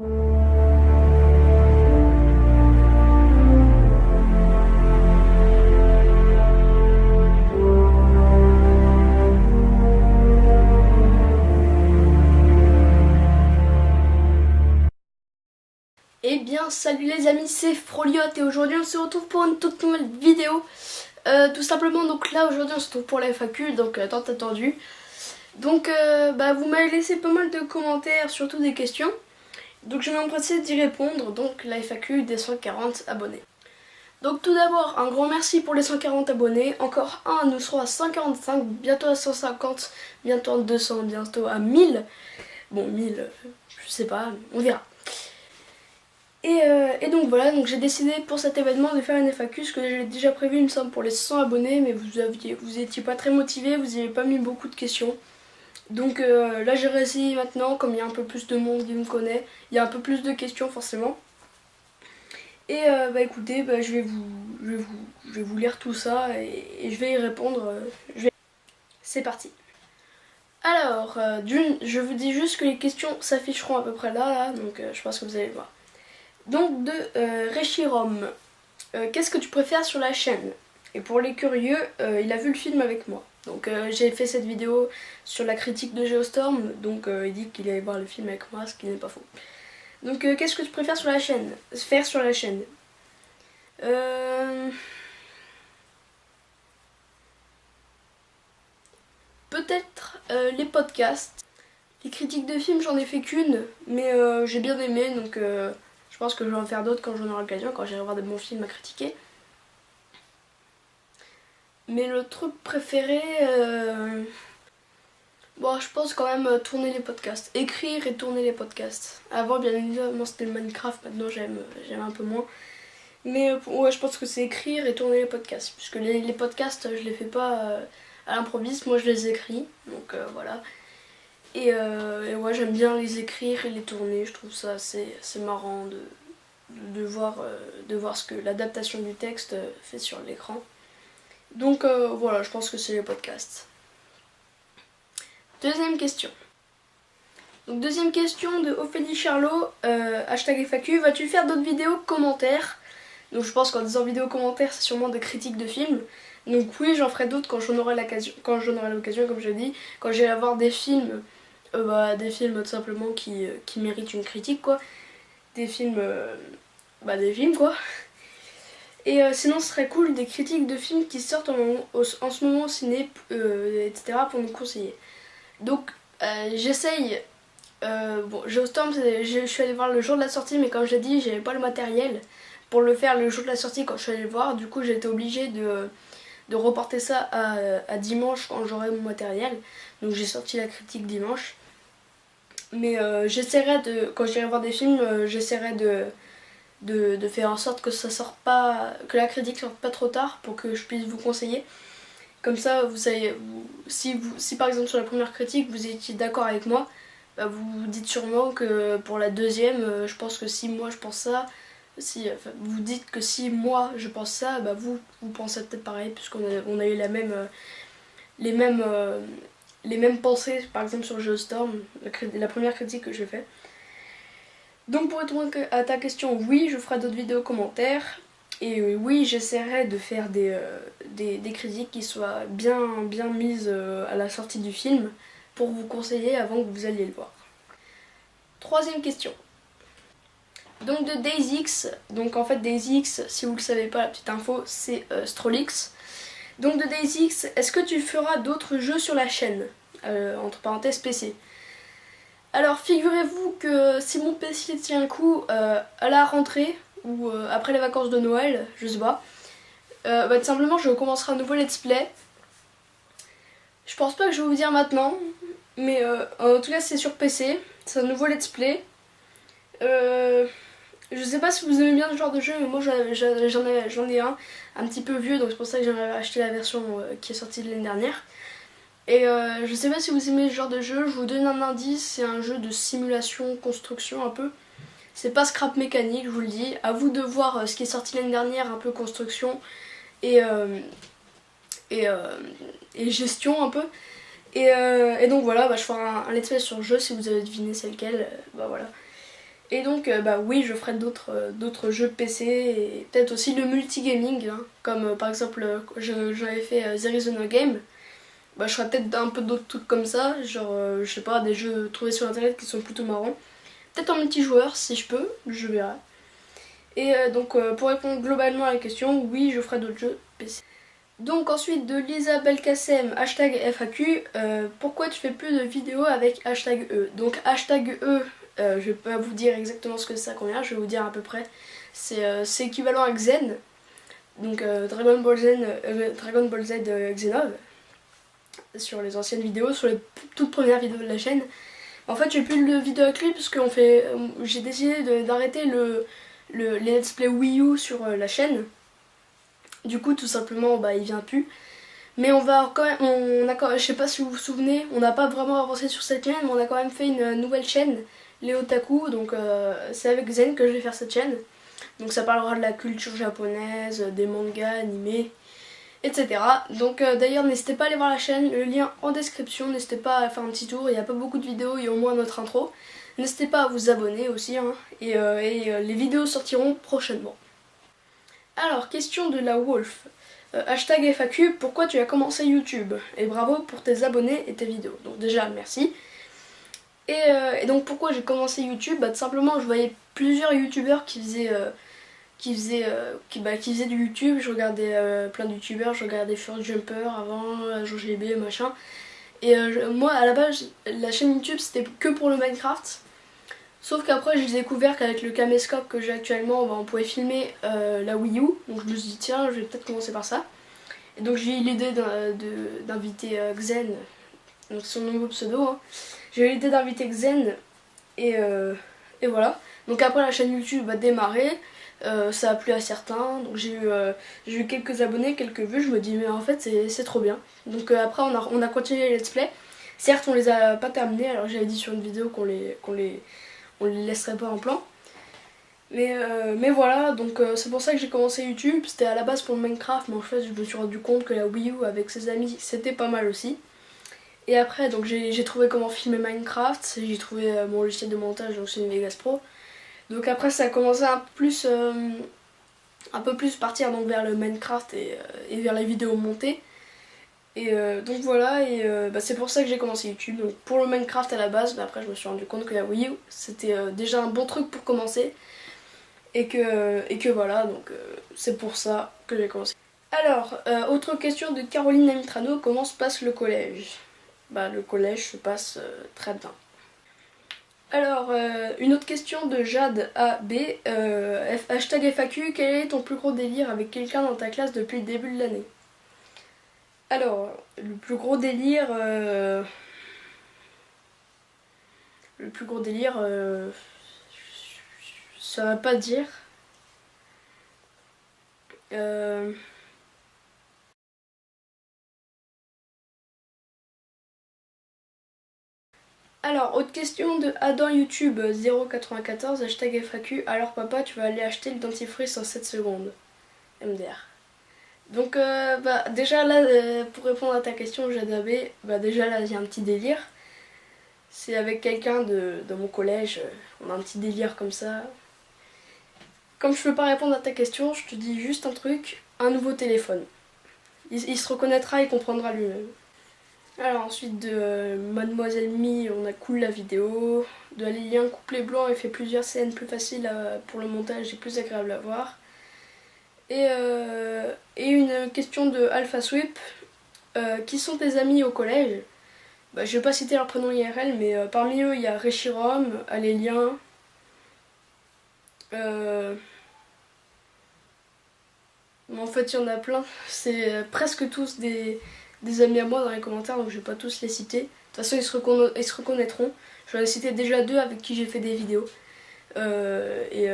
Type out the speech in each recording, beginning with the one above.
Eh bien salut les amis, c'est Froliot et aujourd'hui on se retrouve pour une toute nouvelle vidéo. Tout simplement, donc là aujourd'hui on se retrouve pour la FAQ, donc tant attendu. Donc vous m'avez laissé pas mal de commentaires, surtout des questions. Donc je vais m'empresser d'y répondre, donc la FAQ des 140 abonnés. Donc tout d'abord un grand merci pour les 140 abonnés, encore un, nous serons à 145, bientôt à 150, bientôt à 200, bientôt à 1000. Bon 1000, je sais pas, on verra. Et donc voilà, donc j'ai décidé pour cet événement de faire une FAQ, parce que j'ai déjà prévu une somme pour les 100 abonnés, mais vous étiez pas très motivés, vous n'avez pas mis beaucoup de questions. Donc là j'ai réussi maintenant, comme il y a un peu plus de monde qui me connaît, il y a un peu plus de questions forcément. Et écoutez, je vais vous lire tout ça et je vais y répondre. C'est parti. Alors, d'une, je vous dis juste que les questions s'afficheront à peu près là, donc je pense que vous allez le voir. Donc de Reshirom, qu'est-ce que tu préfères sur la chaîne? Et pour les curieux, il a vu le film avec moi. Donc j'ai fait cette vidéo sur la critique de Geostorm, donc il dit qu'il allait voir le film avec moi, ce qui n'est pas faux. Donc qu'est-ce que tu préfères sur la chaîne? Faire sur la chaîne? Peut-être les podcasts. Les critiques de films, j'en ai fait qu'une, mais j'ai bien aimé, donc je pense que je vais en faire d'autres quand j'en aurai l'occasion, quand j'irai voir de bons films à critiquer. Mais le truc préféré, je pense quand même tourner les podcasts. Écrire et tourner les podcasts. Avant, bien évidemment, c'était le Minecraft, maintenant j'aime un peu moins. Mais ouais, je pense que c'est écrire et tourner les podcasts. Puisque les podcasts, je les fais pas à l'improviste, moi je les écris. Donc voilà. Et ouais, j'aime bien les écrire et les tourner. Je trouve ça assez marrant de voir ce que l'adaptation du texte fait sur l'écran. Donc voilà, je pense que c'est les podcasts. Deuxième question. Donc deuxième question de Ophélie Charlot, hashtag FAQ, vas-tu faire d'autres vidéos commentaires? Donc je pense qu'en disant vidéo commentaires, c'est sûrement des critiques de films. Donc oui, j'en ferai d'autres quand j'en aurai l'occasion, comme je dis, quand j'irai voir des films, tout simplement qui méritent une critique, quoi. Des films, quoi. Et sinon ce serait cool des critiques de films qui sortent en ce moment au ciné, etc. pour nous conseiller. Donc j'essaye, Geostorm, je suis allée voir le jour de la sortie, mais comme je l'ai dit, j'avais pas le matériel pour le faire le jour de la sortie quand je suis allée le voir. Du coup j'ai été obligée de reporter ça à dimanche quand j'aurai mon matériel. Donc j'ai sorti la critique dimanche. Mais j'essaierai quand j'irai voir des films, j'essaierai de faire en sorte que ça sorte pas, que la critique sorte pas trop tard pour que je puisse vous conseiller. Comme ça, vous savez, si par exemple sur la première critique vous étiez d'accord avec moi, vous dites sûrement que pour la deuxième, je pense que si moi je pense ça, vous dites que si moi je pense ça, vous pensez peut-être pareil, puisqu'on a eu les mêmes pensées, par exemple sur Geostorm, la première critique que j'ai faite. Donc pour répondre à ta question, oui, je ferai d'autres vidéos commentaires. Et oui, j'essaierai de faire des critiques qui soient bien mises à la sortie du film pour vous conseiller avant que vous alliez le voir. Troisième question. Donc de DayzX, donc en fait DayzX, si vous ne le savez pas, la petite info, c'est Strolix. Donc de DayzX, est-ce que tu feras d'autres jeux sur la chaîne, entre parenthèses PC? Alors figurez-vous que si mon PC tient le coup à la rentrée ou après les vacances de Noël, je sais pas, tout simplement je commencerai un nouveau let's play. Je pense pas que je vais vous dire maintenant, mais en tout cas c'est sur PC, c'est un nouveau let's play. Je sais pas si vous aimez bien ce genre de jeu, mais moi j'en ai un petit peu vieux, donc c'est pour ça que j'aimerais acheter la version qui est sortie de l'année dernière. Et je sais pas si vous aimez ce genre de jeu, je vous donne un indice, c'est un jeu de simulation, construction un peu. C'est pas scrap mécanique, je vous le dis. À vous de voir ce qui est sorti l'année dernière, un peu construction et gestion un peu. Et donc voilà, je ferai un let's play sur le jeu, si vous avez deviné c'est lequel, voilà. Et donc bah oui, je ferai d'autres jeux PC et peut-être aussi le multigaming, hein, comme par exemple j'avais fait There is no game. Bah je ferai peut-être un peu d'autres trucs comme ça, genre je sais pas, des jeux trouvés sur internet qui sont plutôt marrants. Peut-être en multijoueur si je peux, je verrai. Et donc pour répondre globalement à la question, oui je ferai d'autres jeux PC. Donc ensuite de Lisa Belkacem, hashtag FAQ, pourquoi tu fais plus de vidéos avec hashtag E? Donc hashtag E, je vais pas vous dire exactement ce que ça convient, je vais vous dire à peu près. C'est équivalent à Xen, donc Dragon Ball Z Xenov, sur les anciennes vidéos, sur les toutes premières vidéos de la chaîne. En fait j'ai plus de vidéos avec lui parce que j'ai décidé d'arrêter les let's play Wii U sur la chaîne. Du coup tout simplement bah il vient plus. Mais on va quand même, je sais pas si vous vous souvenez, on n'a pas vraiment avancé sur cette chaîne, mais on a quand même fait une nouvelle chaîne, les Otaku, donc c'est avec Zen que je vais faire cette chaîne. Donc ça parlera de la culture japonaise, des mangas, animés, etc. Donc d'ailleurs n'hésitez pas à aller voir la chaîne, le lien en description, n'hésitez pas à faire un petit tour, il n'y a pas beaucoup de vidéos, il y a au moins notre intro. N'hésitez pas à vous abonner aussi, hein, et les vidéos sortiront prochainement. Alors, question de la Wolf. Hashtag FAQ, pourquoi tu as commencé YouTube? Et bravo pour tes abonnés et tes vidéos. Donc déjà, merci. Et donc pourquoi j'ai commencé YouTube? Bah tout simplement, je voyais plusieurs YouTubeurs qui faisaient du YouTube. Je regardais plein de YouTubeurs, je regardais First Jumper avant, JoGB, machin. Et moi, à la base, la chaîne YouTube, c'était que pour le Minecraft. Sauf qu'après j'ai découvert qu'avec le caméscope que j'ai actuellement, bah, on pouvait filmer la Wii U. Donc je me suis dit tiens, je vais peut-être commencer par ça. Et donc j'ai eu l'idée d'inviter Xen, donc son nouveau pseudo. Hein. J'ai eu l'idée d'inviter Xen et voilà. Donc après la chaîne YouTube a démarré, ça a plu à certains. Donc j'ai eu quelques abonnés, quelques vues. Je me dis mais en fait c'est trop bien. Donc après on a continué les let's play. Certes on les a pas terminés, alors j'avais dit sur une vidéo qu'on les laisserait pas en plan. Mais voilà, donc c'est pour ça que j'ai commencé YouTube. C'était à la base pour le Minecraft, mais en fait je me suis rendu compte que la Wii U avec ses amis c'était pas mal aussi. Et après donc j'ai trouvé comment filmer Minecraft, j'ai trouvé mon logiciel de montage, donc c'est une Vegas Pro. Donc après ça a commencé un peu plus partir donc vers le Minecraft et vers les vidéos montées. Et donc voilà, et bah, c'est pour ça que j'ai commencé YouTube. Donc pour le Minecraft à la base, mais après je me suis rendu compte que la Wii U c'était déjà un bon truc pour commencer. Et que voilà, donc c'est pour ça que j'ai commencé. Alors, autre question de Caroline Namitrano, comment se passe le collège? Bah le collège se passe très bien. Alors, une autre question de Jade AB, hashtag FAQ, quel est ton plus gros délire avec quelqu'un dans ta classe depuis le début de l'année? Alors, le plus gros délire... ça va pas dire. Alors, autre question de Adam YouTube 094, hashtag FAQ. Alors papa, tu vas aller acheter le dentifrice en 7 secondes. MDR. Donc bah déjà là, pour répondre à ta question, Jadabé, bah déjà là, il y a un petit délire. C'est avec quelqu'un de mon collège, on a un petit délire comme ça. Comme je peux pas répondre à ta question, je te dis juste un truc, un nouveau téléphone. Il se reconnaîtra, il comprendra lui-même. Alors ensuite de Mademoiselle Mi, on a cool la vidéo. De Alélien, couplet blanc, il fait plusieurs scènes plus faciles pour le montage et plus agréable à voir. Et une question de Alpha Sweep. Qui sont tes amis au collège? Bah, je vais pas citer leur prénom IRL, mais parmi eux il y a Reshirom, Alélien. En fait il y en a plein. C'est presque tous des amis à moi dans les commentaires, donc je vais pas tous les citer. De toute façon ils se reconnaîtront. J'en ai cité déjà 2 avec qui j'ai fait des vidéos. Et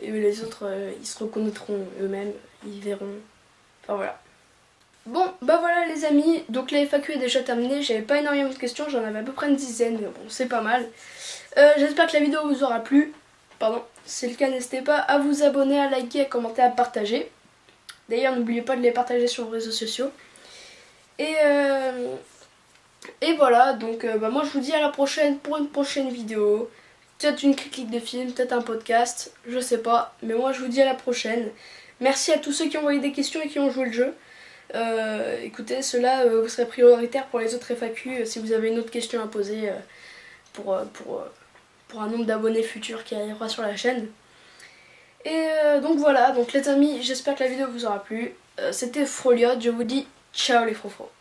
les autres ils se reconnaîtront eux-mêmes, ils verront. Enfin voilà. Bon bah voilà les amis, donc la FAQ est déjà terminée, j'avais pas énormément de questions, j'en avais à peu près une dizaine, mais bon c'est pas mal. J'espère que la vidéo vous aura plu. Pardon, si c'est le cas n'hésitez pas à vous abonner, à liker, à commenter, à partager. D'ailleurs n'oubliez pas de les partager sur vos réseaux sociaux. Et voilà, donc bah, moi je vous dis à la prochaine pour une prochaine vidéo. peut-être une critique de film, peut-être un podcast, je sais pas. Mais moi je vous dis à la prochaine. Merci à tous ceux qui ont envoyé des questions et qui ont joué le jeu. Écoutez, cela vous serez prioritaire pour les autres FAQ si vous avez une autre question à poser pour un nombre d'abonnés futurs qui arrivera sur la chaîne. Et donc voilà, donc les amis, j'espère que la vidéo vous aura plu. C'était Froliot, je vous dis ciao les frofros.